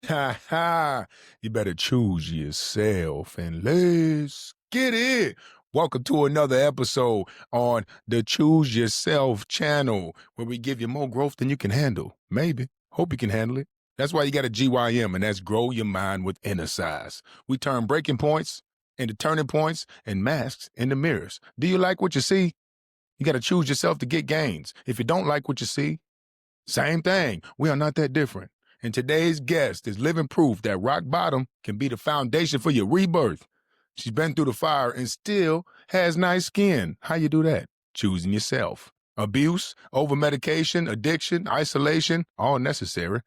Ha ha. You better choose yourself and let's get it. Welcome to another episode on the Choose Yourself channel where we give you more growth than you can handle. Maybe. Hope you can handle it. That's why you got a GYM, and that's grow your mind with inner size. We turn breaking points into turning points and masks into mirrors. Do you like what you see? You got to choose yourself to get gains. If you don't like what you see, same thing. We are not that different. And today's guest is living proof that rock bottom can be the foundation for your rebirth. She's been through the fire and still has nice skin. How you do that? Choosing yourself. Abuse, overmedication, addiction, isolation, all necessary.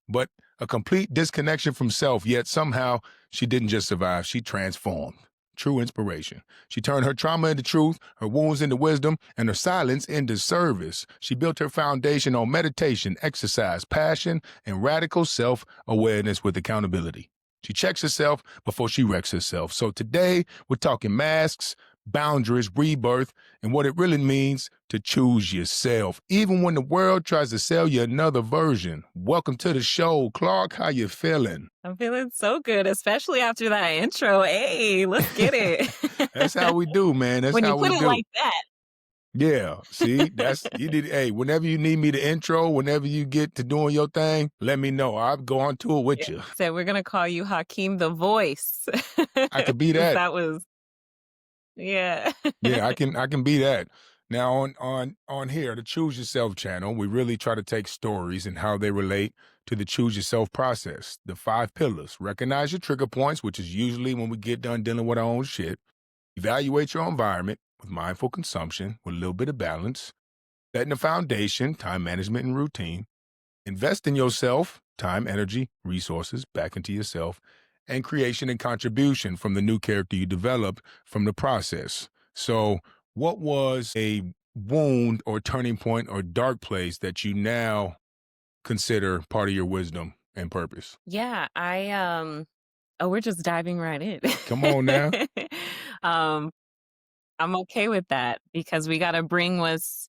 But a complete disconnection from self, yet somehow she didn't just survive, she transformed. True inspiration. She turned her trauma into truth, her wounds into wisdom, and her silence into service. She built her foundation on meditation, exercise, passion, and radical self-awareness with accountability. She checks herself before she wrecks herself. So today, we're talking masks, boundaries, rebirth, and what it really means to choose yourself, even when the world tries to sell you another version. Welcome to the show, Clark. How you feeling? I'm feeling so good, especially after that intro. Hey, let's get it. That's how we do, man. That's When you how we put it do. like that. Yeah, see, that's you did. Hey, whenever you need me to intro, whenever you get to doing your thing, let me know. I'll go on to it with you. So we're gonna call you Hakeem the Voice. I could be 'Cause that. that was, yeah. Yeah, I can be that. Now on here, the Choose Yourself channel, we really try to take stories and how they relate to the Choose Yourself process. The 5 pillars. Recognize your trigger points, which is usually when we get done dealing with our own shit. Evaluate your environment with mindful consumption with a little bit of balance. Setting the foundation, time management and routine. Invest in yourself, time, energy, resources back into yourself, and creation and contribution from the new character you developed from the process. So, what was a wound or turning point or dark place that you now consider part of your wisdom and purpose? Yeah, we're just diving right in. Come on now. um, I'm okay with that because we gotta bring what's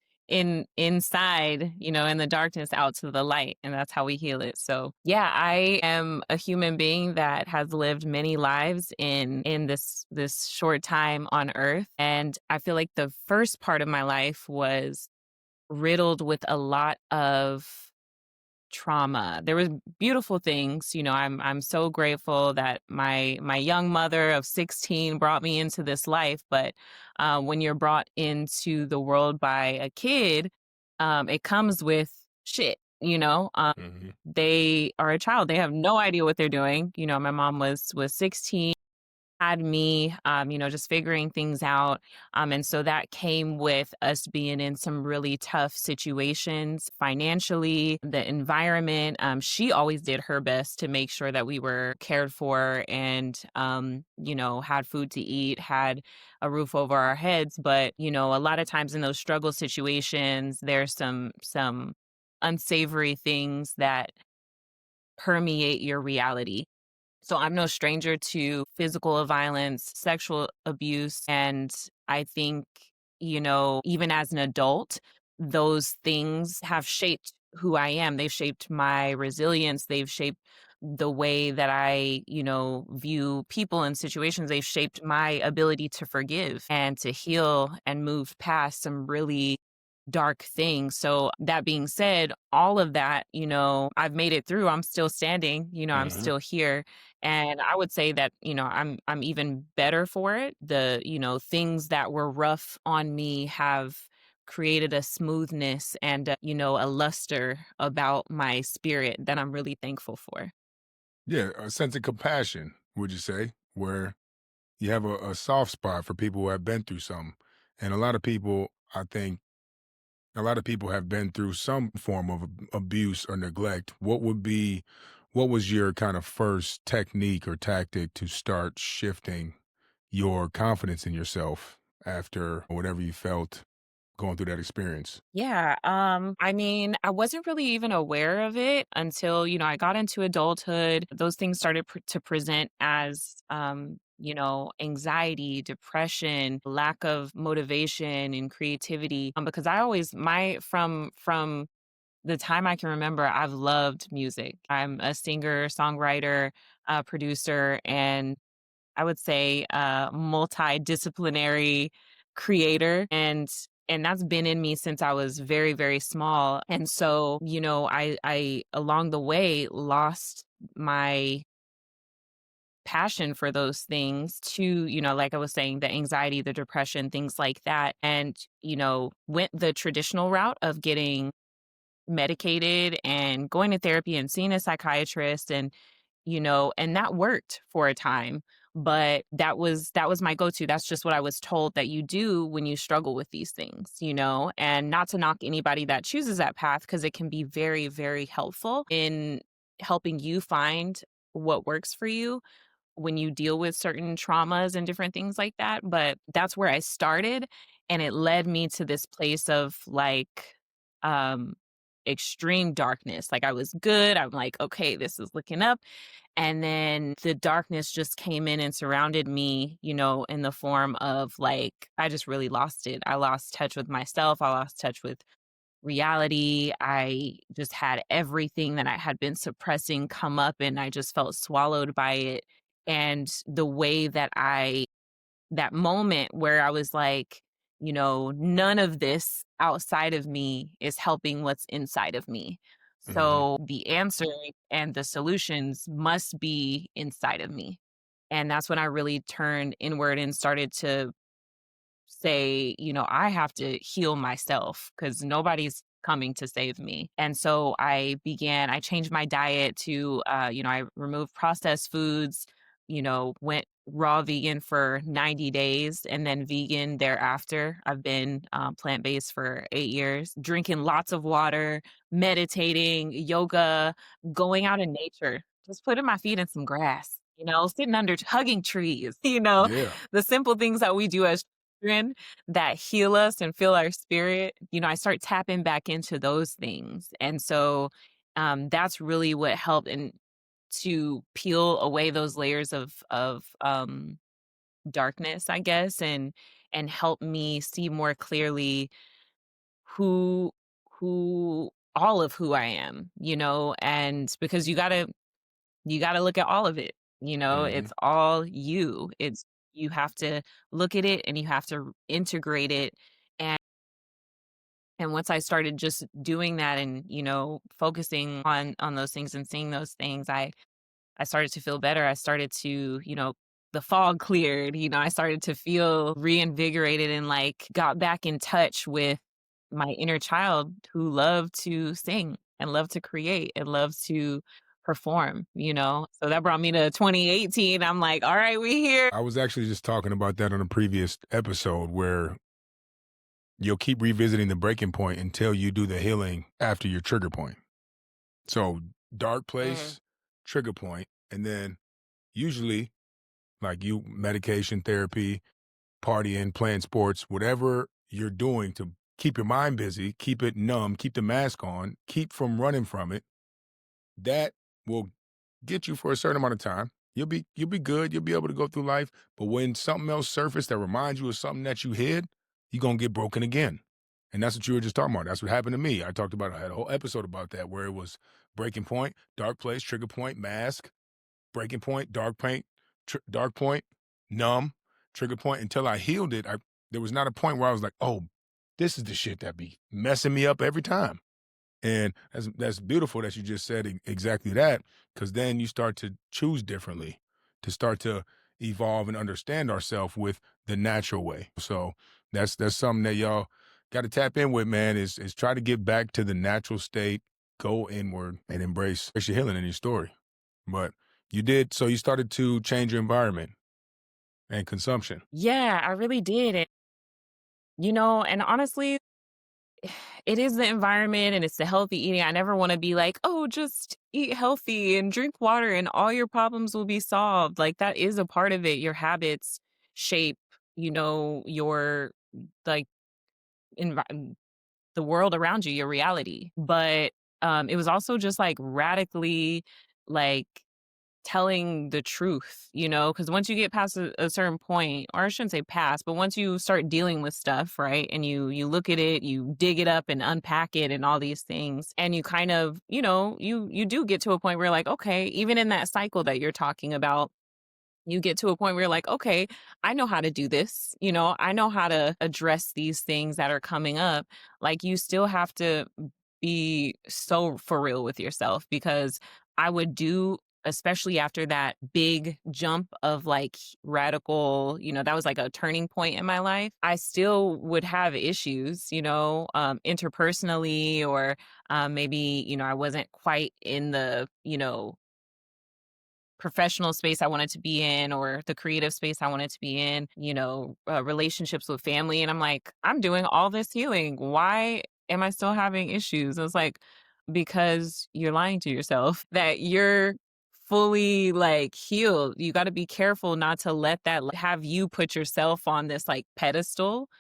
inside, in the darkness out to the light, and that's how we heal it. So yeah, I am a human being that has lived many lives in this short time on earth. And I feel like the first part of my life was riddled with a lot of trauma. There was beautiful things, I'm so grateful that my young mother of 16 brought me into this life. But when you're brought into the world by a kid, it comes with shit. Mhm. They are a child. They have no idea what they're doing. My mom was 16, had me, just figuring things out. And so that came with us being in some really tough situations financially, the environment. She always did her best to make sure that we were cared for and, had food to eat, had a roof over our heads. But, a lot of times in those struggle situations, there's some unsavory things that permeate your reality. So I'm no stranger to physical violence, sexual abuse. And I think, even as an adult, those things have shaped who I am. They've shaped my resilience. They've shaped the way that I, view people and situations. They've shaped my ability to forgive and to heal and move past some really dark things. So that being said, all of that, I've made it through. I'm still standing, I'm Mhm. still here. And I would say that, I'm even better for it. The, things that were rough on me have created a smoothness and, a luster about my spirit that I'm really thankful for. Yeah, a sense of compassion, would you say, where you have a soft spot for people who have been through something. And a lot of people, I think, a lot of people have been through some form of abuse or neglect. What was your kind of first technique or tactic to start shifting your confidence in yourself after whatever you felt going through that experience? Yeah, I mean, I wasn't really even aware of it until, I got into adulthood. Those things started to present as, anxiety, depression, lack of motivation and creativity. Because I always, from the time I can remember, I've loved music. I'm a singer, songwriter, producer, and I would say multidisciplinary creator. And that's been in me since I was very, very small. And so, I along the way lost my passion for those things to, like I was saying, the anxiety, the depression, things like that. And, went the traditional route of getting medicated and going to therapy and seeing a psychiatrist, and that worked for a time, but that was my go-to. That's just what I was told that you do when you struggle with these things, and not to knock anybody that chooses that path, because it can be very, very helpful in helping you find what works for you when you deal with certain traumas and different things like that. But that's where I started, and it led me to this place of like um extreme darkness. Like I was good. I'm like, okay, this is looking up. And then the darkness just came in and surrounded me, in the form of like, I just really lost it. I lost touch with myself. I lost touch with reality. I just had everything that I had been suppressing come up, and I just felt swallowed by it. And the way that moment where I was like, none of this outside of me is helping what's inside of me. Hmm. So the answer and the solutions must be inside of me. And that's when I really turned inward and started to say, I have to heal myself because nobody's coming to save me. And so I changed my diet to, I removed processed foods, went raw vegan for 90 days and then vegan thereafter. I've been plant based for 8 years, drinking lots of water, meditating, yoga, going out in nature, just putting my feet in some grass. Sitting under hugging trees, Yeah. the simple things that we do as children that heal us and fill our spirit, I start tapping back into those things. And so that's really what helped and to peel away those layers of darkness, I guess, and help me see more clearly who who all of who I am, and because you gotta look at all of it, Hmm. it's all you. You have to look at it and you have to integrate it. And and once I started just doing that and, focusing on those things and seeing those things, I started to feel better. I started to, the fog cleared, I started to feel reinvigorated and like got back in touch with my inner child who loved to sing and loved to create and loved to perform. So that brought me to 2018. I'm like, all right, we here. I was actually just talking about that on a previous episode where you'll keep revisiting the breaking point until you do the healing after your trigger point. So, dark Mhm. place, trigger point, and then usually, like you, medication, therapy, partying, playing sports, whatever you're doing to keep your mind busy, keep it numb, keep the mask on, keep from running from it, that will get you for a certain amount of time. You'll be good. You'll be able to go through life. But when something else surfaces that reminds you of something that you hid, you're gonna get broken again. And that's what you were just talking about. That's what happened to me. I had a whole episode about that where it was breaking point, dark place, trigger point, mask, breaking point, dark point, numb, trigger point. Until I healed it, there was not a point where I was like, oh, this is the shit that be messing me up every time. And that's beautiful that you just said exactly that, because then you start to choose differently, to start to evolve and understand ourselves with the natural way. So that's something that y'all got to tap in with, man. Is try to get back to the natural state, go inward, and embrace your healing in your story. But you did, so you started to change your environment and consumption. Yeah, I really did. And honestly, it is the environment and it's the healthy eating. I never want to be like, oh, just eat healthy and drink water and all your problems will be solved. Like that is a part of it. Your habits shape, your like the world around you, your reality. But it was also just like radically like telling the truth, because once you get past a certain point, or I shouldn't say past, but once you start dealing with stuff, right? And you look at it, you dig it up and unpack it and all these things, and you kind of, you do get to a point where you're like, okay, even in that cycle that you're talking about, you get to a point where you're like, okay, I know how to do this. I know how to address these things that are coming up. Like, you still have to be so for real with yourself, because I would do, especially after that big jump of like radical, that was like a turning point in my life. I still would have issues, interpersonally, or maybe, I wasn't quite in the, professional space I wanted to be in, or the creative space I wanted to be in, relationships with family. And I'm like, I'm doing all this healing. Why am I still having issues? It's like, because you're lying to yourself that you're fully like healed. You got to be careful not to let that have you put yourself on this like pedestal.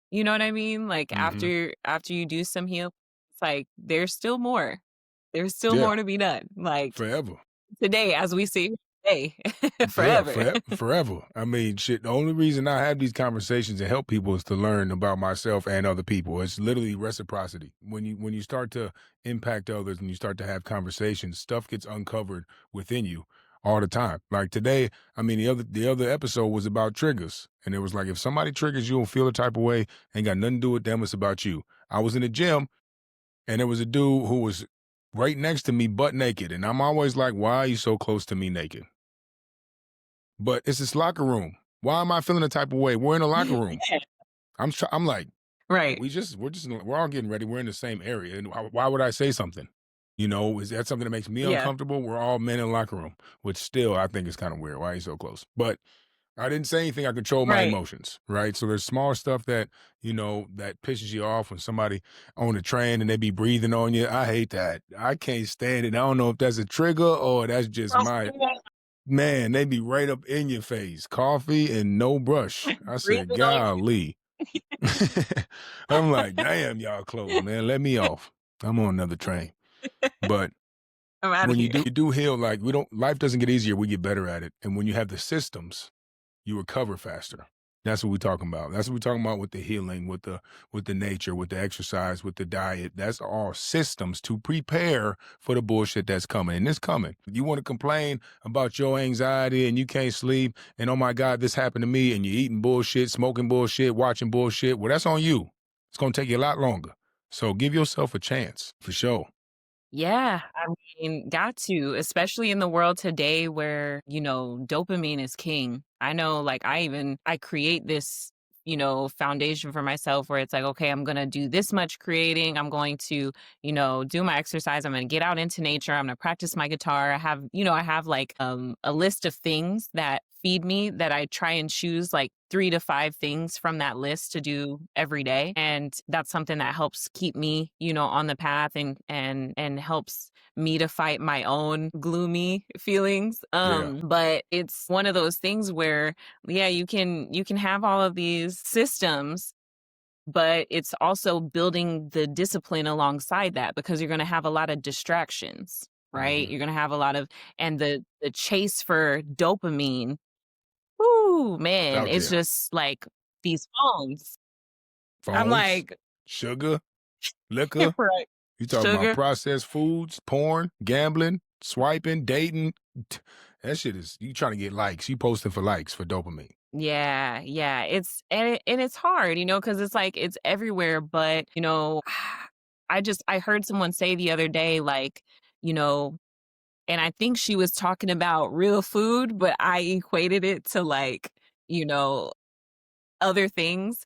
You know what I mean? Like, Hmm. after you do some heal, it's like there's still more. There's still Yeah, more to be done. Like, forever. today, as we see today, Yeah, forever. forever. I mean, shit. The only reason I have these conversations and help people is to learn about myself and other people. It's literally reciprocity. When you start to impact others and you start to have conversations, stuff gets uncovered within you all the time. Like today, I mean, the other episode was about triggers, and it was like if somebody triggers you and feel a type of way, ain't got nothing to do with them. It's about you. I was in the gym, and there was a dude who was right next to me, butt naked, and I'm always like, "Why are you so close to me naked?" But it's this locker room. Why am I feeling the type of way? We're in a locker room. Yeah. I'm like, Right. we're all getting ready. We're in the same area. And why would I say something? Is that something that makes me Yeah. uncomfortable? We're all men in the locker room, which still I think is kind of weird. Why are you so close? But I didn't say anything. I control my Right. emotions, right? So there's small stuff that pisses you off when somebody on the train and they be breathing on you. I hate that. I can't stand it. I don't know if that's a trigger or that's just my man, they be right up in your face. Coffee and no brush. I said, Breathing on golly. I'm like, damn, y'all close, man. Let me off. I'm on another train. But I'm outta when you here. do heal, like life doesn't get easier, we get better at it. And when you have the systems, you recover faster. That's what we're talking about. That's what we're talking about with the healing, with the nature, with the exercise, with the diet. That's all systems to prepare for the bullshit that's coming. And it's coming. You want to complain about your anxiety and you can't sleep and oh my God, this happened to me, and you're eating bullshit, smoking bullshit, watching bullshit. Well, that's on you. It's gonna take you a lot longer. So give yourself a chance for sure. Yeah, I mean, got to, especially in the world today where, dopamine is king. I know, like, I create this, foundation for myself where it's like, okay, I'm going to do this much creating. I'm going to, do my exercise. I'm going to get out into nature. I'm going to practice my guitar. I have like a list of things that feed me, that I try and choose like 3 to 5 things from that list to do every day. And that's something that helps keep me, on the path, and helps me to fight my own gloomy feelings. Yeah. But it's one of those things where, yeah, you can have all of these systems, but it's also building the discipline alongside that, because you're going to have a lot of distractions, right? Hmm. You're going to have a lot of, and the chase for dopamine. Ooh, It's man, out it's there. just like these phones. I'm Phones, like, sugar, liquor. right, You talking about sugar. processed foods, porn, gambling, swiping, dating. That shit is you trying to get likes. You posting for likes for dopamine. Yeah, yeah. And it's hard, because it's like it's everywhere. But I heard someone say the other day, like, you know, and I think she was talking about real food, but I equated it to like, you know, other things.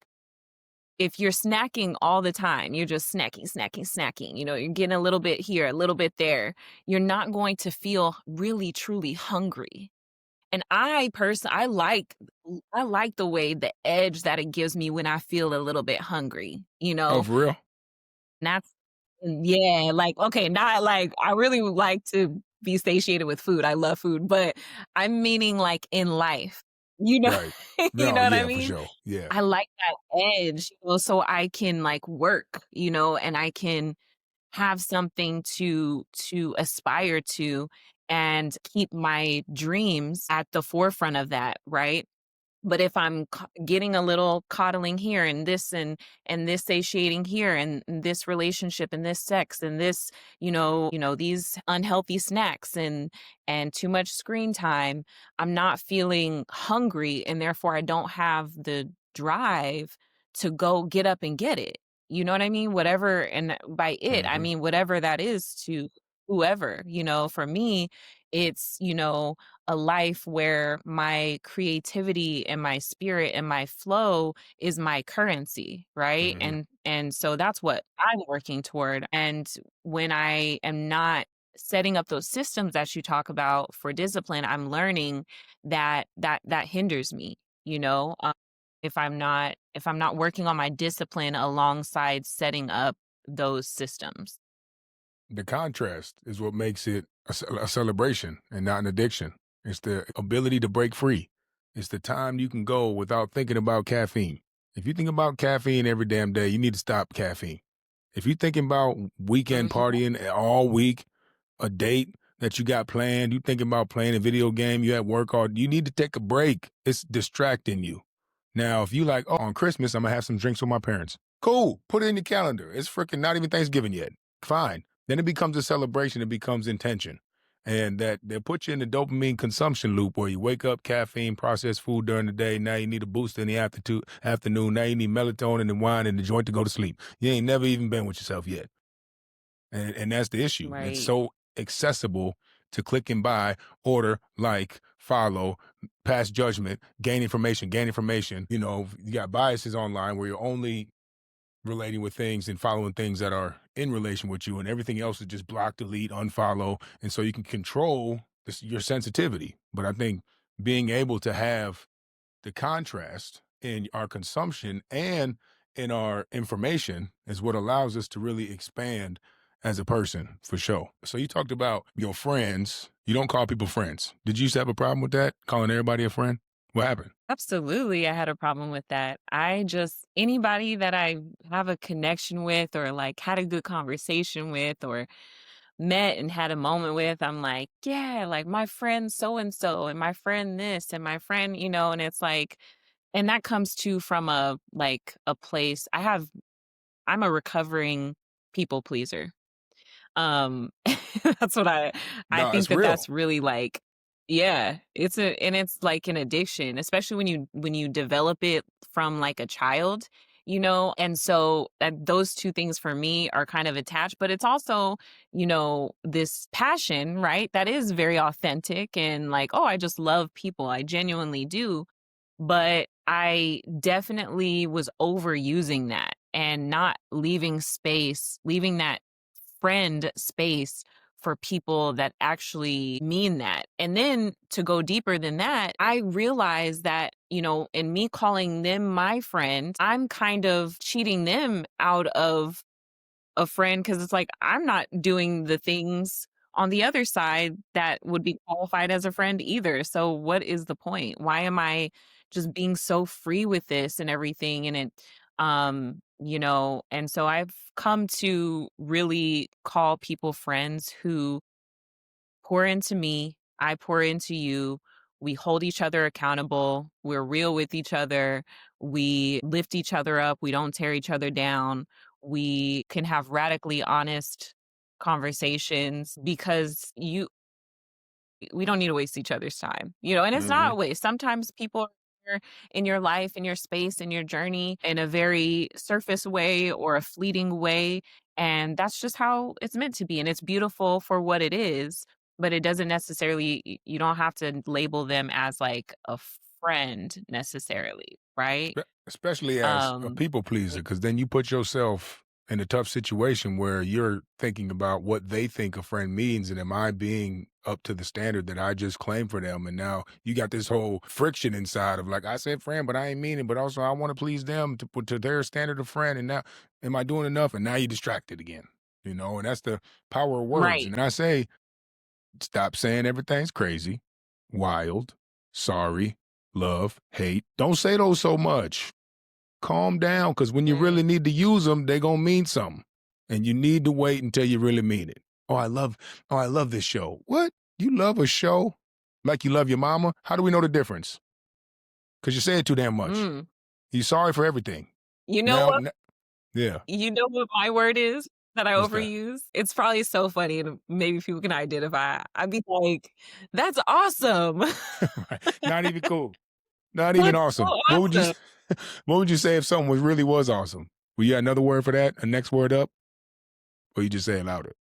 If you're snacking all the time, you're just snacking, snacking, snacking, you're getting a little bit here, a little bit there, you're not going to feel really truly hungry. And I like the way, the edge that it gives me when I feel a little bit hungry, Oh, for real? and that's yeah, like, okay, not like I really would like to be satiated with food. I love food, but I'm meaning like in life, you know, Right. you No, know what I yeah, for mean? sure. Yeah. I like that edge, so I can like work, and I can have something to aspire to, and keep my dreams at the forefront of that, right? But if I'm getting a little coddling here and this satiating here and this relationship and this sex and this, these unhealthy snacks and too much screen time, I'm not feeling hungry and therefore I don't have the drive to go get up and get it. You know what I mean? Whatever, and by it, I Hmm. mean whatever that is to whoever. For me, it's, a life where my creativity and my spirit and my flow is my currency, right? Hmm. And so that's what I'm working toward. And when I am not setting up those systems that you talk about for discipline, I'm learning that hinders me, you know? If I'm not working on my discipline alongside setting up those systems. The contrast is what makes it a celebration and not an addiction. It's the ability to break free. It's the time you can go without thinking about caffeine. If you think about caffeine every damn day, you need to stop caffeine. If you're thinking about weekend Mhm. partying all week, a date that you got planned, you thinking about playing a video game, you at work, or you need to take a break. It's distracting you. Now, if you like, oh, on Christmas, I'm gonna have some drinks with my parents. Cool. Put it in your calendar. It's freaking not even Thanksgiving yet. Fine. Then it becomes a celebration. It becomes intention. And that put you in the dopamine consumption loop where you wake up, caffeine, processed food during the day. Now you need a boost in the afternoon. Now you need melatonin and wine and the joint to go to sleep. You ain't never even been with yourself yet. And that's the issue. It's Right. so accessible to click and buy, order, like, follow, pass judgment, gain information, gain information. You got biases online where you're only relating with things and following things that are in relation with you, and everything else is just block, delete, unfollow. And so you can control your sensitivity. But I think being able to have the contrast in our consumption and in our information is what allows us to really expand as a person, for sure. So you talked about your friends. You don't call people friends. Did you used to have a problem with that? Calling everybody a friend? What happened? Absolutely, I had a problem with that. I just anybody that I have a connection with or like had a good conversation with or met and had a moment with, I'm like, yeah, like my friend so and so and my friend this and my friend, and it's like, and that comes to from a place. I'm a recovering people pleaser. Um, that's what I No, think it's that real. that's really like yeah, it's like an addiction, especially when you develop it from like a child, and so those two things for me are kind of attached, but it's also, this passion, right? That is very authentic and like, oh, I just love people. I genuinely do. But I definitely was overusing that and not leaving that friend space for people that actually mean that. And then to go deeper than that, I realized that, in me calling them my friend, I'm kind of cheating them out of a friend because it's like I'm not doing the things on the other side that would be qualified as a friend either. So what is the point? Why am I just being so free with this and everything? And and so I've come to really call people friends who pour into me, I pour into you. We hold each other accountable. We're real with each other. We lift each other up. We don't tear each other down. We can have radically honest conversations because we don't need to waste each other's time, and it's not Hmm. a waste. Sometimes people are in your life, in your space, in your journey in a very surface way or a fleeting way. And that's just how it's meant to be. And it's beautiful for what it is, but it doesn't necessarily, you don't have to label them as like a friend necessarily. Right. Especially as a Um, people pleaser, because then you put yourself in a tough situation where you're thinking about what they think a friend means, and am I being up to the standard that I just claimed for them? And now you got this whole friction inside of like, I said friend, but I ain't mean it, but also I want to please them to put to their standard of friend. And now, am I doing enough? And now you're distracted again, and that's the power of words. right. And I say, stop saying everything's crazy, wild, sorry, love, hate. Don't say those so much. Calm down, because when you really Mm, need to use them, they gonna mean something, and you need to wait until you really mean it. Oh, I love this show. What? You love a show like you love your mama? How do we know the difference? Because you say it too damn much. Mm. You're sorry for everything. You know Now, what? yeah. You know what my word is that I What's that? overuse? It's probably so funny and maybe people can identify. I'd be like, "That's awesome." Right. Not even cool. Not even That's so awesome. awesome. What would you say if something really was awesome? Well, you got another word for that? A next word up? Or you just say it louder?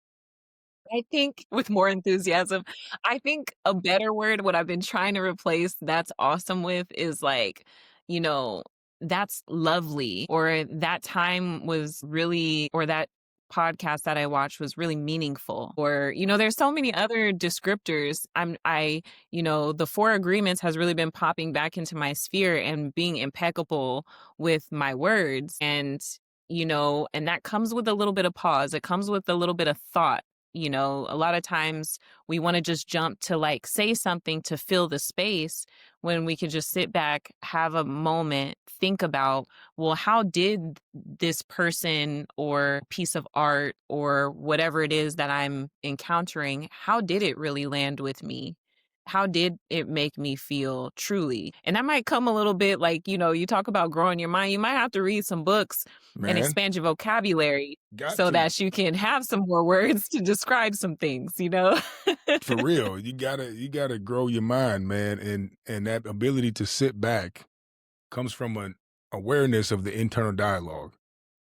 I think with more enthusiasm, I think a better word, what I've been trying to replace "that's awesome" with is like, you know, "that's lovely," or "that time was really," or "that podcast that I watched was really meaningful," or, there's so many other descriptors. The 4 agreements has really been popping back into my sphere and being impeccable with my words, and that comes with a little bit of pause. It comes with a little bit of thought. A lot of times we want to just jump to like say something to fill the space when we could just sit back, have a moment, think about, well, how did this person or piece of art or whatever it is that I'm encountering, how did it really land with me? How did it make me feel truly? And that might come a little bit like, you talk about growing your mind. You might have to read some books and Man, expand your vocabulary got so to. that you can have some more words to describe some things? For real. You gotta grow your mind, man. And that ability to sit back comes from an awareness of the internal dialogue.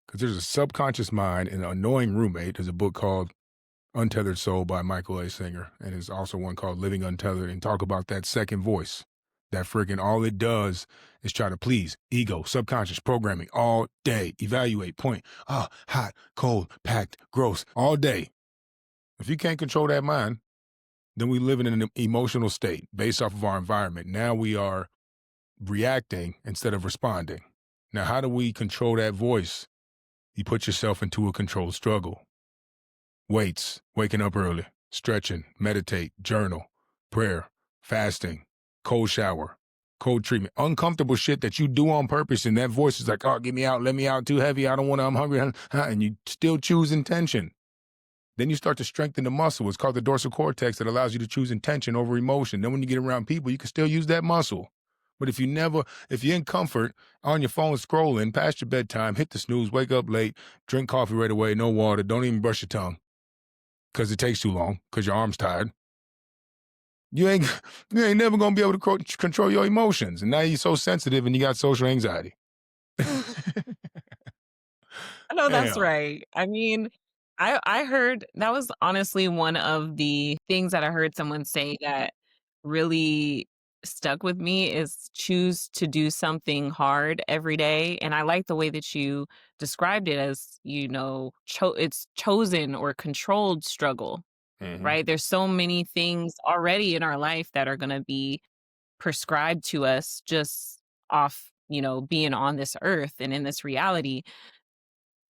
Because there's a subconscious mind and an annoying roommate. There's a book called Untethered Soul by Michael A. Singer, and there's also one called Living Untethered, and talk about that second voice. That freaking all it does is try to please ego, subconscious programming all day. Evaluate, point, hot, cold, packed, gross, all day. If you can't control that mind, then we live in an emotional state based off of our environment. Now we are reacting instead of responding. Now, how do we control that voice? You put yourself into a controlled struggle. Weights, waking up early, stretching, meditate, journal, prayer, fasting, cold shower, cold treatment, uncomfortable shit that you do on purpose. And that voice is like, oh, get me out, let me out, too heavy, I don't want to, I'm hungry. And you still choose intention. Then you start to strengthen the muscle. It's called the dorsal cortex that allows you to choose intention over emotion. Then when you get around people, you can still use that muscle. But if you're in comfort, on your phone scrolling, past your bedtime, hit the snooze, wake up late, drink coffee right away, no water, don't even brush your tongue because it takes too long because your arm's tired. You ain't you ain't never gonna be able to control your emotions. And now you're so sensitive and you got social anxiety. I know that's Damn. right. I mean, I heard that was honestly one of the things that I heard someone say that really stuck with me is choose to do something hard every day. And I like the way that you described it as, it's chosen or controlled struggle, Hmm. right? There's so many things already in our life that are going to be prescribed to us just off, being on this earth and in this reality.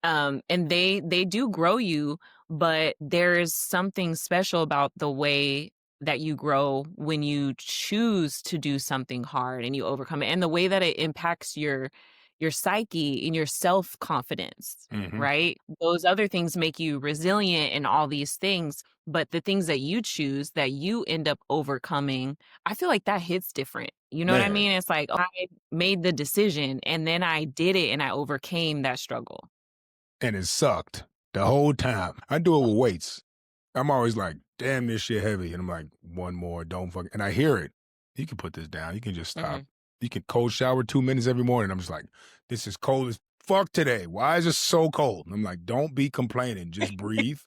And they do grow you, but there is something special about the way that you grow when you choose to do something hard and you overcome it, and the way that it impacts your psyche and your self-confidence, Hmm. right? Those other things make you resilient and all these things, but the things that you choose that you end up overcoming, I feel like that hits different. You know what I Man. mean? It's like, I made the decision and then I did it and I overcame that struggle. And it sucked the whole time. I do it with weights. I'm always like, damn, this shit heavy. And I'm like, one more, don't fuck. And I hear it. You can put this down. You can just stop. Mhm. You can cold shower 2 minutes every morning. I'm just like, this is cold as fuck today. Why is it so cold? And I'm like, don't be complaining. Just breathe.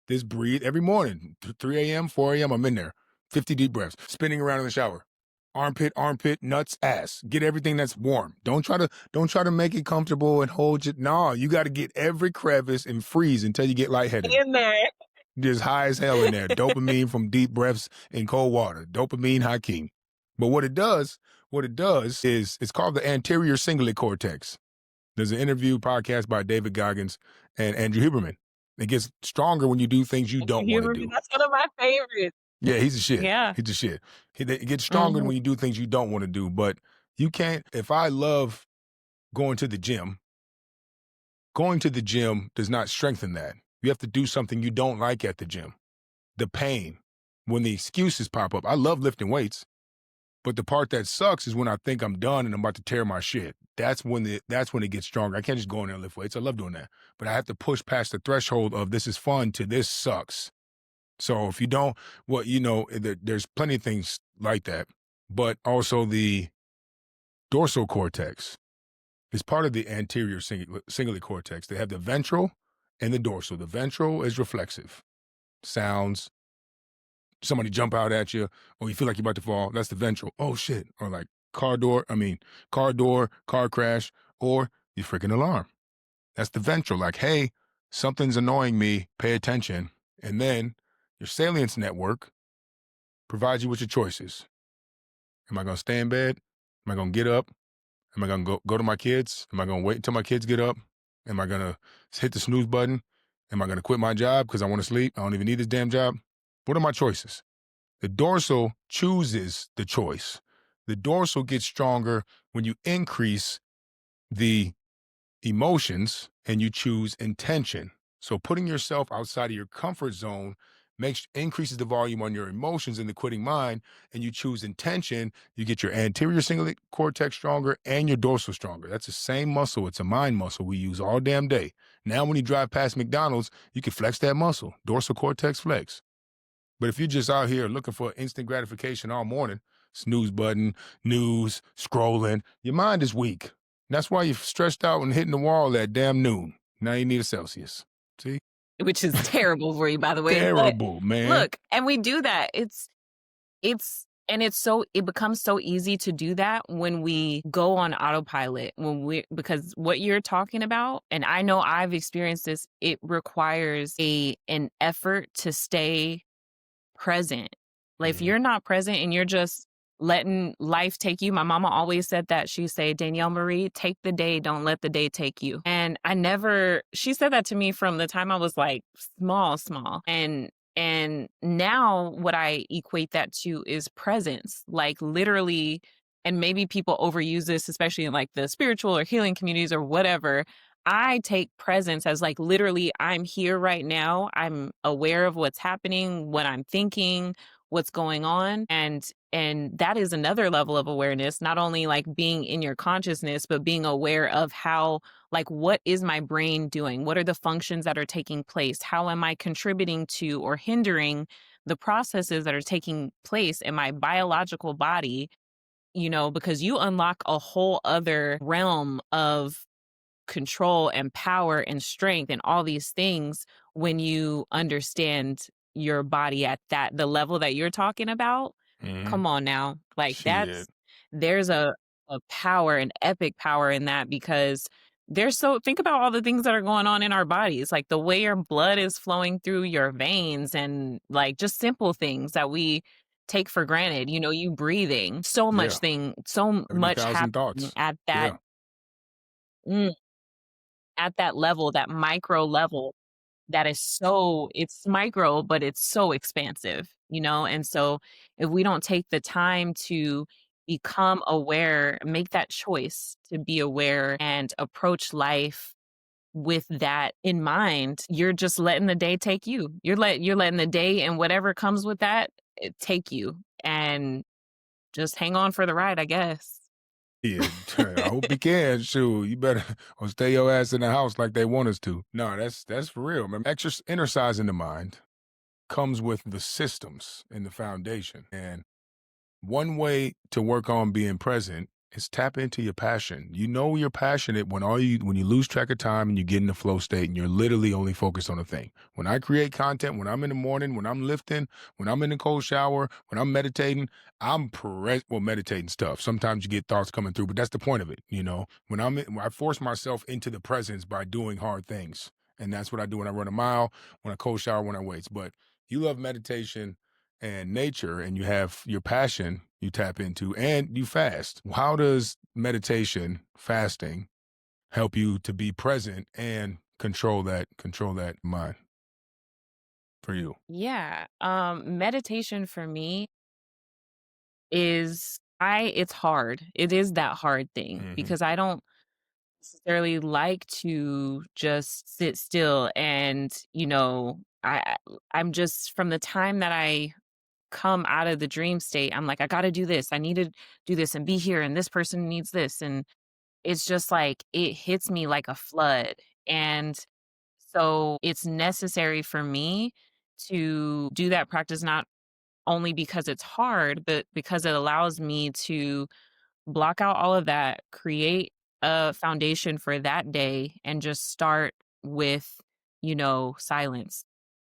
Just breathe every morning. 3 a.m., 4 a.m., I'm in there. 50 deep breaths, spinning around in the shower. Armpit, nuts, ass. Get everything that's warm. Don't try to make it comfortable and hold it. No, you got to get every crevice and freeze until you get lightheaded. In there. Just high as hell in there. Dopamine from deep breaths in cold water. Dopamine, Hakeem. But what it does is it's called the anterior cingulate cortex. There's an interview podcast by David Goggins and Andrew Huberman. It gets stronger when you do things you don't want to Humor me, do. that's one of my favorites. Yeah, he's a shit. Yeah. He's a shit. It gets stronger Mhm. when you do things you don't want to do. But you can't, if I love going to the gym, going to the gym does not strengthen that. You have to do something you don't like at the gym. The pain, when the excuses pop up. I love lifting weights, but the part that sucks is when I think I'm done and I'm about to tear my shit. That's when it gets stronger. I can't just go in there and lift weights. I love doing that. But I have to push past the threshold of this is fun to this sucks. So if you don't, well, there's plenty of things like that. But also the dorsal cortex is part of the anterior cingulate cortex. They have the ventral and the dorsal. The ventral is reflexive. Sounds, somebody jump out at you, or you feel like you're about to fall. That's the ventral. Oh shit. Or like car door, car crash, or your freaking alarm. That's the ventral. Like, hey, something's annoying me. Pay attention. And then your salience network provides you with your choices. Am I going to stay in bed? Am I going to get up? Am I going to go to my kids? Am I going to wait until my kids get up? Am I going to hit the snooze button? Am I going to quit my job because I want to sleep? I don't even need this damn job. What are my choices? The dorsal chooses the choice. The dorsal gets stronger when you increase the emotions and you choose intention. So putting yourself outside of your comfort zone increases the volume on your emotions in the quitting mind, and you choose intention, you get your anterior cingulate cortex stronger and your dorsal stronger. That's the same muscle. It's a mind muscle we use all damn day. Now when you drive past McDonald's, you can flex that muscle, dorsal cortex flex. But if you're just out here looking for instant gratification all morning, snooze button, news, scrolling, your mind is weak. That's why you're stressed out and hitting the wall at damn noon. Now you need a Celsius. See? which is terrible for you, by the way. But Terrible, man. look, and we do that. It becomes so easy to do that when we go on autopilot, because what you're talking about, and I know I've experienced this, it requires an effort to stay present. Like if Mhm. you're not present and you're just letting life take you, my mama always said that. She say, Danielle Marie, take the day, don't let the day take you. And she said that to me from the time I was like small. And now what I equate that to is presence, like literally, and maybe people overuse this, especially in like the spiritual or healing communities or whatever. I take presence as like literally I'm here right now. I'm aware of what's happening, what I'm thinking, what's going on. And that is another level of awareness, not only like being in your consciousness, but being aware of how, like, what is my brain doing? What are the functions that are taking place? How am I contributing to or hindering the processes that are taking place in my biological body? Because you unlock a whole other realm of control and power and strength and all these things when you understand your body at the level that you're talking about. Mhm. Come on now. Like Shit. there's a power, an epic power in that, because think about all the things that are going on in our bodies, like the way your blood is flowing through your veins, and like just simple things that we take for granted, you breathing, Yeah. so much 70,000 happening thoughts. Yeah. mm, at that level, that micro level, that is it's micro, but it's so expansive. And so if we don't take the time to become aware, make that choice to be aware and approach life with that in mind, you're just letting the day take you. You're letting the day and whatever comes with that take you, and just hang on for the ride, I guess. Yeah. I hope you can. Shoot, you better or stay your ass in the house like they want us to. No, that's for real, man. Exercising the mind comes with the systems and the foundation. And one way to work on being present is tap into your passion. You know you're passionate when you lose track of time and you get in the flow state and you're literally only focused on a thing. When I create content, when I'm in the morning, when I'm lifting, when I'm in the cold shower, when I'm meditating, meditating stuff. Sometimes you get thoughts coming through, but that's the point of it. When I force myself into the presence by doing hard things. And that's what I do when I run a mile, when I cold shower, when I weights. But you love meditation and nature, and you have your passion you tap into, and you fast. How does meditation, fasting, help you to be present and control that mind for you? Yeah. Meditation for me it's hard. It is that hard thing, Hmm. because I don't necessarily like to just sit still, and I'm just, from the time that I come out of the dream state, I'm like, I got to do this. I need to do this and be here. And this person needs this. And it's just like, it hits me like a flood. And so it's necessary for me to do that practice, not only because it's hard, but because it allows me to block out all of that, create a foundation for that day, and just start with, silence.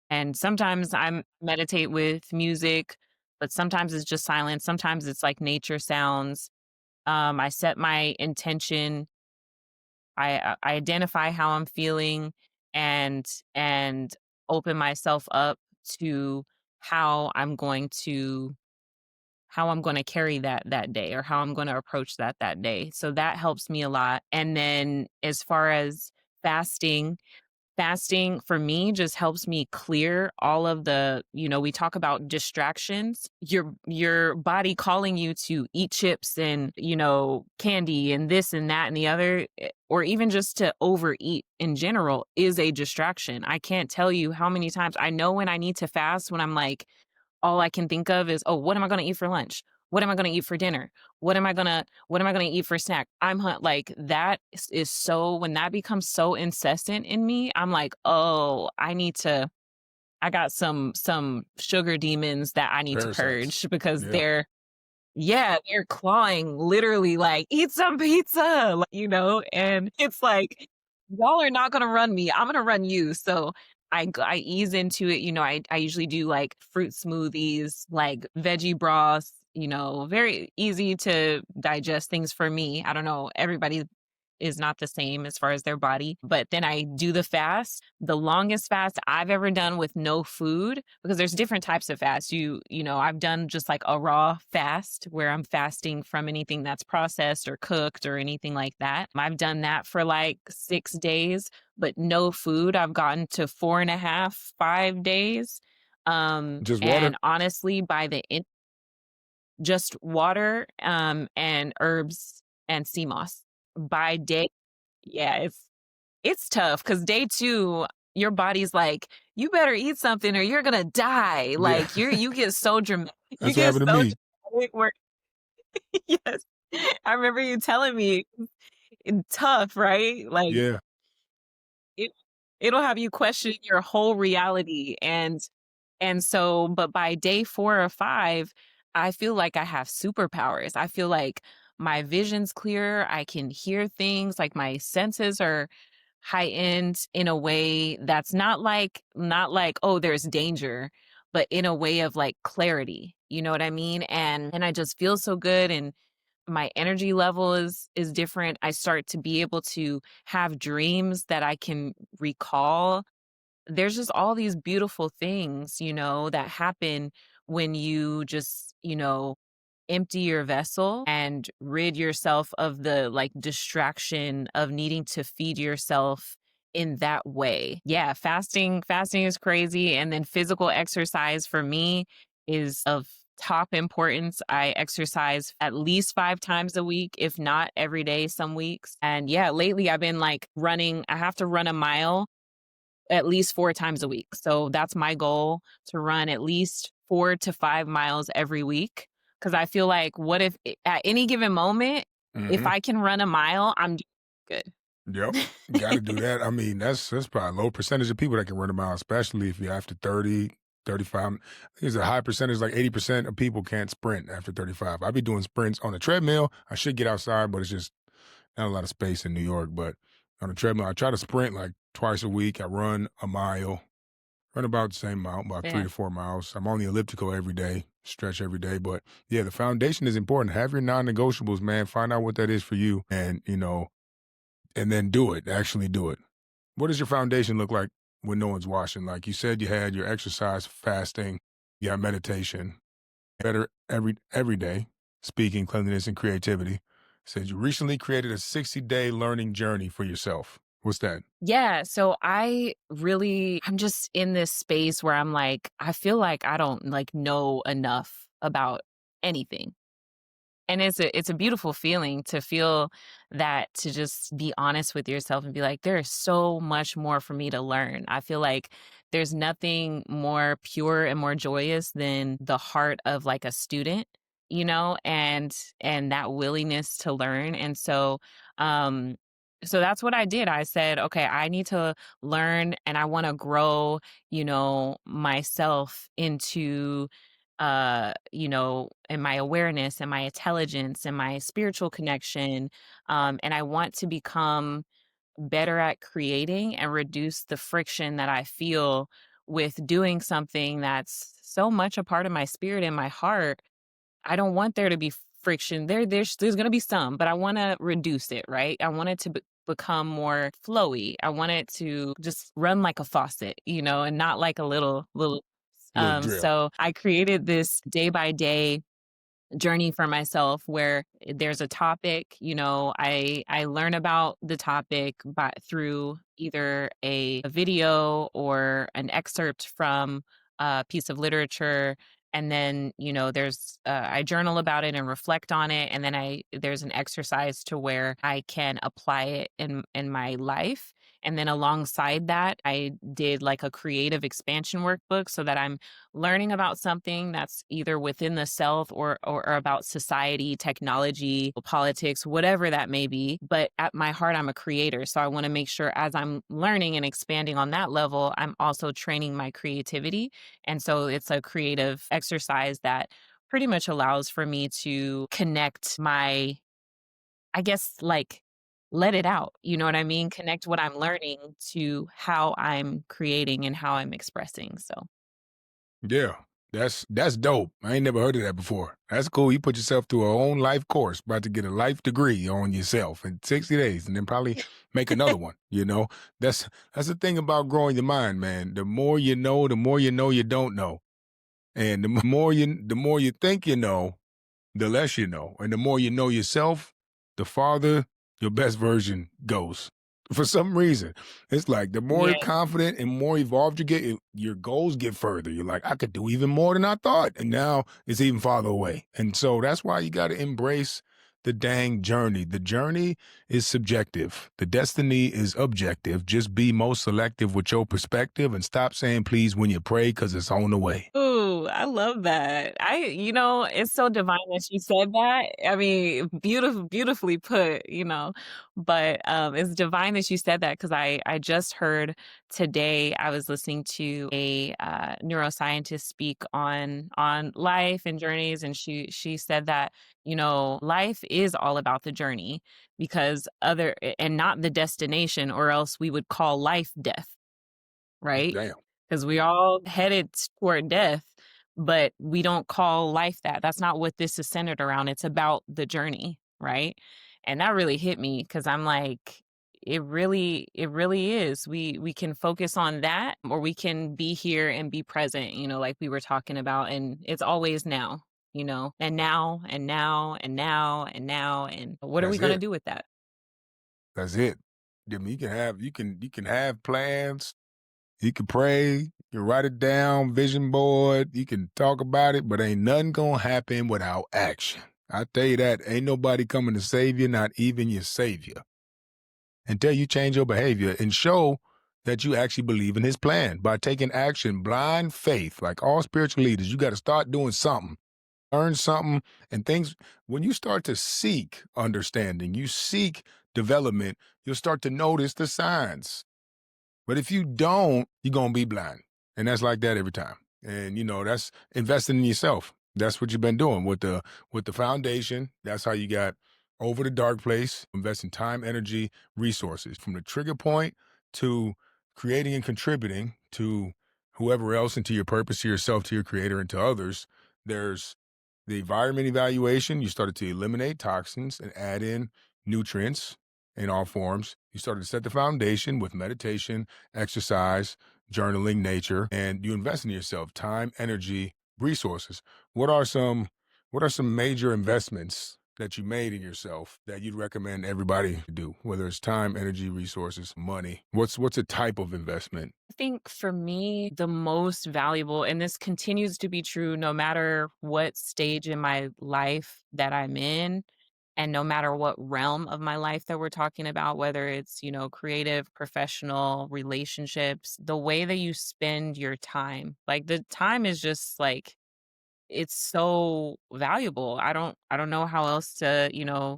And sometimes I meditate with music, but sometimes it's just silence. Sometimes it's like nature sounds. I set my intention. I identify how I'm feeling, and open myself up to how I'm going to carry that day, or how I'm going to approach that day. So that helps me a lot. And then as far as fasting, fasting for me just helps me clear all of the, we talk about distractions, your body calling you to eat chips and, candy and this and that and the other, or even just to overeat in general is a distraction. I can't tell you how many times I know when I need to fast, when I'm like, all I can think of is, "Oh, what am I gonna eat for lunch? What am I gonna eat for dinner? What am I gonna eat for snack?" Like, that is so, when that becomes so incessant in me, I'm like, "Oh, I got some sugar demons that I need to Parasites. purge," because Yeah. they're clawing literally like, "Eat some pizza," and it's like, "Y'all are not gonna run me, I'm gonna run you." So I ease into it, I usually do, like, fruit smoothies, like, veggie broths, very easy to digest things for me. I don't know, everybody is not the same as far as their body. But then I do the fast, the longest fast I've ever done with no food, because there's different types of fast. I've done just like a raw fast where I'm fasting from anything that's processed or cooked or anything like that. I've done that for like 6 days, but no food. I've gotten to 4.5, 5 days. Just And water. honestly, by the end, just water, and herbs and sea moss. By day, yeah, it's tough because day 2, your body's like, "You better eat something or you're gonna die." Yeah. Like, you get so dramatic. You That's what get happened to so me. dramatic where yes. I remember you telling me, tough, right? Like, Yeah. it it'll have you question your whole reality, and so, but by day 4 or 5, I feel like I have superpowers. I feel like my vision's clear, I can hear things, like my senses are heightened in a way that's not like, "Oh, there's danger," but in a way of, like, clarity, you know what I mean? And I just feel so good, and my energy level is different. I start to be able to have dreams that I can recall. There's just all these beautiful things, that happen when you just, empty your vessel and rid yourself of the like distraction of needing to feed yourself in that way. Yeah, fasting is crazy, and then physical exercise for me is of top importance. I exercise at least 5 times a week, if not every day some weeks. And yeah, lately I've been like running, I have to run a mile at least 4 times a week. So that's my goal, to run at least 4 to 5 miles every week. Because I feel like, what if at any given moment, if Hmm. I can run a mile, I'm good. Yep. Got to do that. I mean, that's probably a low percentage of people that can run a mile, especially if you're after 30, 35. I think it's a high percentage, like 80% of people can't sprint after 35. I be doing sprints on the treadmill. I should get outside, but it's just not a lot of space in New York. But on the treadmill, I try to sprint like twice a week. I run a mile, run about the same amount, about three Yeah. to 4 miles. I'm on the elliptical every day, stretch every day. But yeah, the foundation is important. Have your non negotiables, man. Find out what that is for you. And then do it, actually do it. What does your foundation look like when no one's watching? Like you said, you had your exercise, fasting, you got meditation, better every day, speaking, cleanliness, and creativity. Said you recently created a 60-day learning journey for yourself. What's that? Yeah, so I'm just in this space where I'm like, I feel like I don't, like, know enough about anything. And it's a beautiful feeling to feel that, to just be honest with yourself and be like, there is so much more for me to learn. I feel like there's nothing more pure and more joyous than the heart of like a student, and that willingness to learn. And um so that's what I did. I said, okay, I need to learn and I want to grow, myself into and my awareness and my intelligence and my spiritual connection. And I want to become better at creating and reduce the friction that I feel with doing something that's so much a part of my spirit and my heart. I don't want there to be friction. There's going to be some, but I want to reduce it, right? I want it to become more flowy. I want it to just run like a faucet, and not like a little. Little drip. So I created this day by day journey for myself where there's a topic, I learn about the topic by through either a video or an excerpt from a piece of literature. And then, there's I journal about it and reflect on it, and then I there's an exercise to where I can apply it in my life. And then alongside that, I did like a creative expansion workbook so that I'm learning about something that's either within the self or about society, technology, politics, whatever that may be. But at my heart, I'm a creator. So I want to make sure as I'm learning and expanding on that level, I'm also training my creativity. And so it's a creative exercise that pretty much allows for me to connect my, I guess, like, let it out. You know what I mean? Connect what I'm learning to how I'm creating and how I'm expressing. So, Yeah, that's dope. I ain't never heard of that before. That's cool. You put yourself through a own life course, about to get a life degree on yourself in 60 days, and then probably make another one. That's the thing about growing your mind, man. The more you know you don't know. And the more you think you know, the less you know. And the more you know yourself, the farther your best version goes. For some reason, it's like the more yeah. confident and more evolved you get, your goals get further. You're like, I could do even more than I thought. And now it's even farther away. And so that's why you got to embrace the dang journey. The journey is subjective, the destiny is objective. Just be most selective with your perspective and stop saying please when you pray because it's on the way. Ooh, I love that. It's so divine that you said that. I mean, beautifully put, but it's divine that you said that because I just heard today. I was listening to a neuroscientist speak on life and journeys, and she said that life is all about the journey because and not the destination, or else we would call life death, right? Damn. Because we all headed toward death, but we don't call life that. That's not what this is centered around. It's about the journey, right? And that really hit me because I'm like, it really is. We can focus on that, or we can be here and be present, like we were talking about. And it's always now, and now and now and now and now. And what are we That's gonna it. do with that? That's it. I mean, you can have plans. You can pray, you can write it down, vision board, you can talk about it, but ain't nothing gonna happen without action. I tell you that, ain't nobody coming to save you, not even your savior, until you change your behavior and show that you actually believe in his plan by taking action, blind faith. Like all spiritual leaders, you got to start doing something, learn something, and things. When you start to seek understanding, you seek development, you'll start to notice the signs. But if you don't, you're gonna be blind. And that's like that every time. And that's investing in yourself. That's what you've been doing with the foundation. That's how you got over the dark place, investing time, energy, resources from the trigger point to creating and contributing to whoever else and to your purpose, to yourself, to your creator, and to others. There's the environment evaluation. You started to eliminate toxins and add in nutrients in all forms. You started to set the foundation with meditation, exercise, journaling, nature, and you invest in yourself, time, energy, resources. What are some what are some major investments that you made in yourself that you'd recommend everybody do? Whether it's time, energy, resources, money. What's a type of investment? I think for me, the most valuable, and this continues to be true no matter what stage in my life that I'm in, And no matter what realm of my life that we're talking about, whether it's, creative, professional, relationships, the way that you spend your time, like the time is just like it's so valuable. I don't know how else to,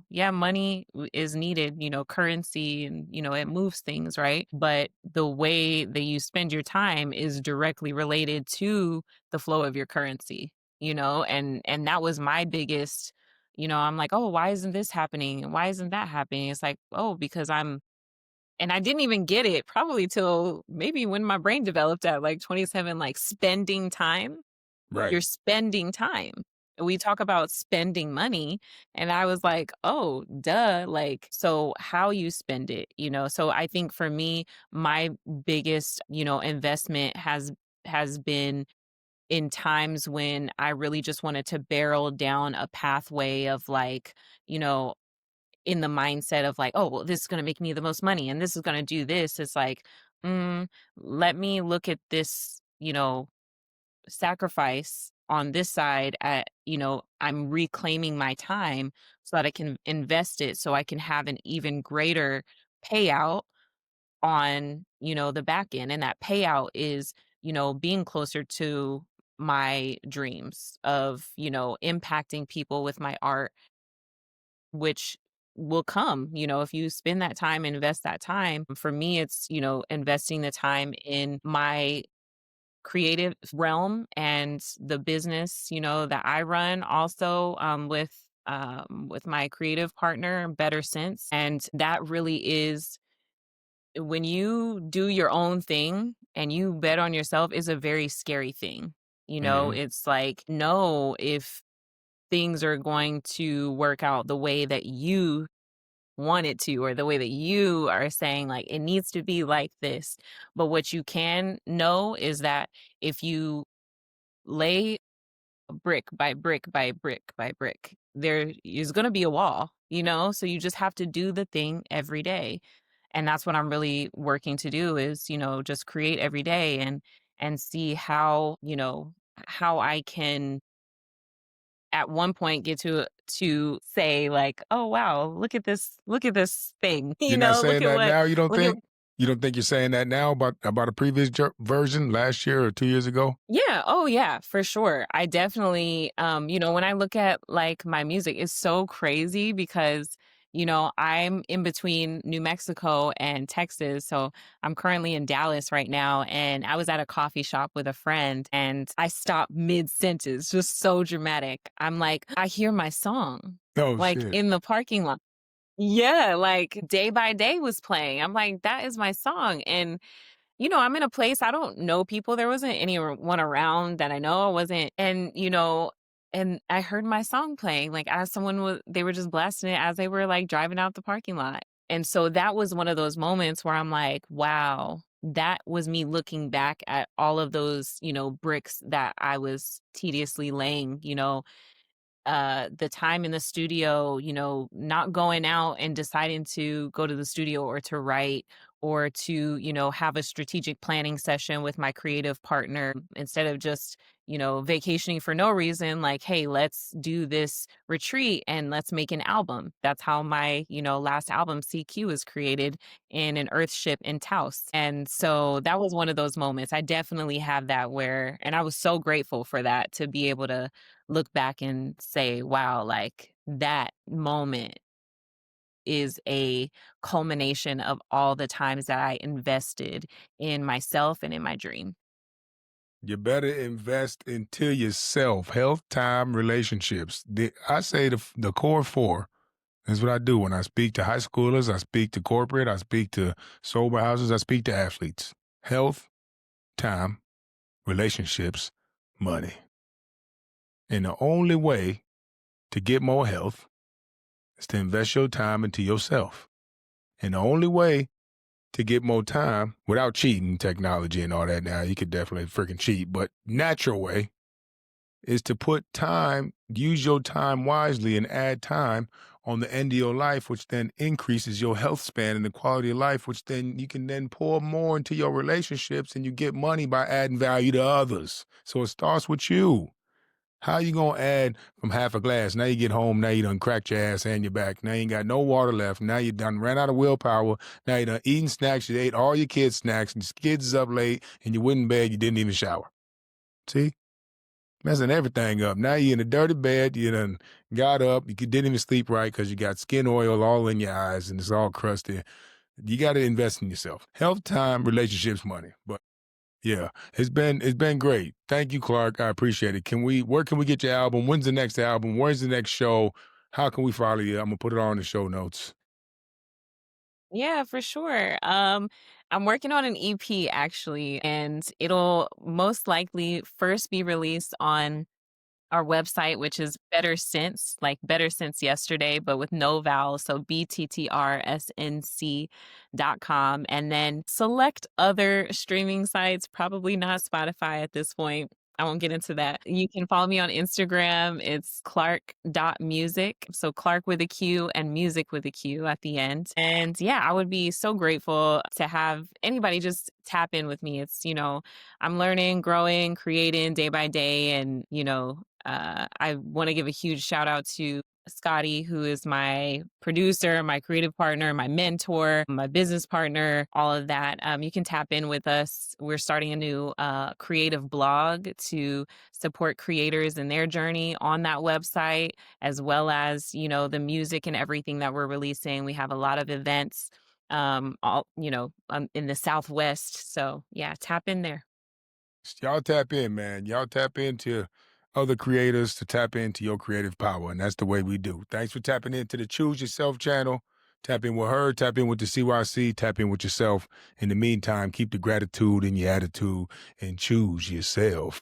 yeah, money is needed, currency and, it moves things, right? But the way that you spend your time is directly related to the flow of your currency, and that was my biggest, I'm like, "Oh, why isn't this happening? And why isn't that happening?" It's like, "Oh, because and I didn't even get it probably till maybe when my brain developed at like 27, like spending time. Right. You're spending time. We talk about spending money, and I was like, "Oh, duh." Like, so how you spend it, So I think for me, my biggest, investment has been in times when I really just wanted to barrel down a pathway of like, you know, in the mindset of like, "Oh, well, this is gonna make me the most money and this is gonna do this." It's like, mm, let me look at this, sacrifice on this side at, I'm reclaiming my time so that I can invest it so I can have an even greater payout on, the back end. And that payout is, being closer to my dreams of, impacting people with my art, which will come, if you spend that time, invest that time. For me, it's, investing the time in my creative realm and the business, that I run also with my creative partner, Better Sense. And that really is when you do your own thing and you bet on yourself is a very scary thing. Hmm. It's like, no, if things are going to work out the way that you want it to, or the way that you are saying, like, it needs to be like this. But what you can know is that if you lay brick by brick by brick by brick, there is going to be a wall, So you just have to do the thing every day. And that's what I'm really working to do is, just create every day and see how, how I can at one point get to say like, "Oh wow, look at this thing." You're not Look saying at that what now, you don't look at think? You don't think you're saying that now about a previous version last year or 2 years ago? Yeah, oh yeah, for sure. I definitely when I look at like my music, it's so crazy because I'm in between New Mexico and Texas. So I'm currently in Dallas right now and I was at a coffee shop with a friend and I stopped mid-sentence, just so dramatic. I'm like, I hear my song Oh, like shit. in the parking lot. Yeah, like Day by Day was playing. I'm like, that is my song. And I'm in a place I don't know people. There wasn't anyone around that I know. I wasn't, and I heard my song playing, like as they were just blasting it as they were like driving out the parking lot. And so that was one of those moments where I'm like, wow, that was me looking back at all of those, bricks that I was tediously laying, the time in the studio, not going out and deciding to go to the studio or to write or to, have a strategic planning session with my creative partner instead of just, vacationing for no reason, like, hey, let's do this retreat and let's make an album. That's how my, last album, CQ, was created in an earthship in Taos. And so that was one of those moments. I definitely have that and I was so grateful for that to be able to look back and say, wow, like that moment is a culmination of all the times that I invested in myself and in my dream. You better invest into yourself, health, time, relationships. I say the core four. That's what I do when I speak to high schoolers, I speak to corporate, I speak to sober houses, I speak to athletes. Health, time, relationships, money. And the only way to get more health is to invest your time into yourself. And the only way to get more time without cheating technology and all that now, you could definitely freaking cheat, but natural way is to put time, use your time wisely and add time on the end of your life, which then increases your health span and the quality of life, which then you can then pour more into your relationships and you get money by adding value to others. So it starts with you. How you gonna add from half a glass? Now you get home, now you done cracked your ass and your back. Now you ain't got no water left. Now you done ran out of willpower. Now you done eating snacks. You ate all your kids' snacks, and your kids is up late, and you went in bed, you didn't even shower. See? Messing everything up. Now you in a dirty bed, you done got up, you didn't even sleep right because you got skin oil all in your eyes and it's all crusty. You got to invest in yourself. Health, time, relationships, money. But yeah, it's been great. Thank you, Clark. I appreciate it. Where can we get your album? When's the next album? Where's the next show? How can we follow you? I'm gonna put it on the show notes. Yeah, for sure. I'm working on an EP actually, and it'll most likely first be released on our website, which is Better Since, like Better Since Yesterday, but with no vowels. So BTTRSNC.com. And then select other streaming sites, probably not Spotify at this point. I won't get into that. You can follow me on Instagram. It's Clark.music. So Clark with a Q and music with a Q at the end. And yeah, I would be so grateful to have anybody just tap in with me. I'm learning, growing, creating day by day. And, I want to give a huge shout out to Scotty, who is my producer, my creative partner, my mentor, my business partner, all of that. You can tap in with us. We're starting a new creative blog to support creators in their journey on that website, as well as, the music and everything that we're releasing. We have a lot of events in the Southwest. So yeah, tap in there. Y'all tap in, man. Y'all tap into other creators to tap into your creative power. And that's the way we do. Thanks for tapping into the Choose Yourself channel. Tap in with her, tap in with the CYC, tap in with yourself. In the meantime, keep the gratitude in your attitude and choose yourself.